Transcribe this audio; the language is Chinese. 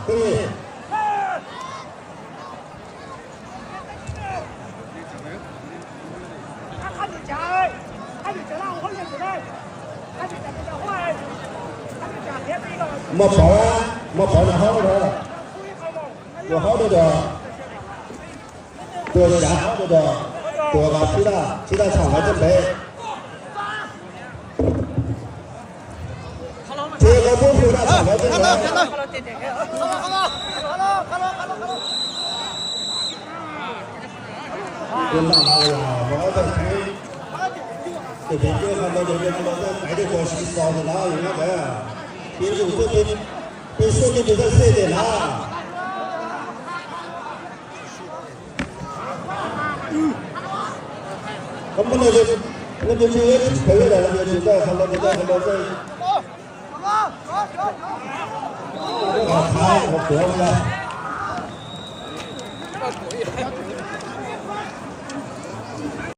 可以。冇跑啊，冇跑就好了，有好多的，多下好多的，多把其他场外准备。这个不是他场外准备。跟哪个呀？我在推，这边就看到这边那个带的过去扫着哪应该的。 别手这边，别手这边在射点啦。我们那就也可以了，那就在看到这。我看我过不了。